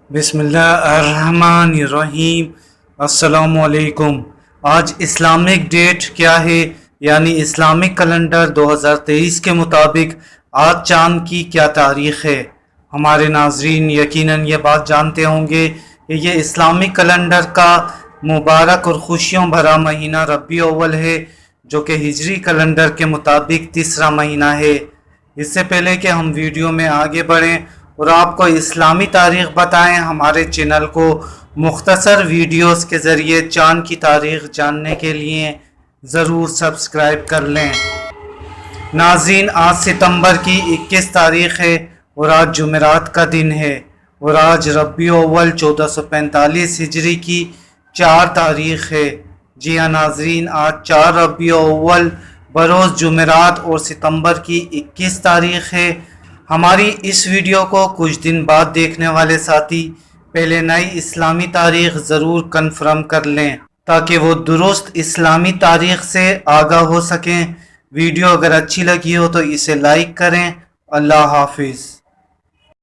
بسم اللہ الرحمن الرحیم۔ السلام علیکم۔ آج اسلامک ڈیٹ کیا ہے، یعنی اسلامک کیلنڈر 2023 کے مطابق آج چاند کی کیا تاریخ ہے؟ ہمارے ناظرین یقیناً یہ بات جانتے ہوں گے کہ یہ اسلامک کیلنڈر کا مبارک اور خوشیوں بھرا مہینہ ربیع الاول ہے، جو کہ ہجری کیلنڈر کے مطابق تیسرا مہینہ ہے۔ اس سے پہلے کہ ہم ویڈیو میں آگے بڑھیں اور آپ کو اسلامی تاریخ بتائیں، ہمارے چینل کو مختصر ویڈیوز کے ذریعے چاند کی تاریخ جاننے کے لیے ضرور سبسکرائب کر لیں۔ ناظرین، آج ستمبر کی 21 تاریخ ہے اور آج جمعرات کا دن ہے، اور آج ربیع الاول 1445 ہجری کی 4 تاریخ ہے۔ جی ہاں ناظرین، آج 4 ربیع الاول بروز جمعرات اور ستمبر کی 21 تاریخ ہے۔ ہماری اس ویڈیو کو کچھ دن بعد دیکھنے والے ساتھی پہلے نئی اسلامی تاریخ ضرور کنفرم کر لیں تاکہ وہ درست اسلامی تاریخ سے آگاہ ہو سکیں۔ ویڈیو اگر اچھی لگی ہو تو اسے لائک کریں۔ اللہ حافظ۔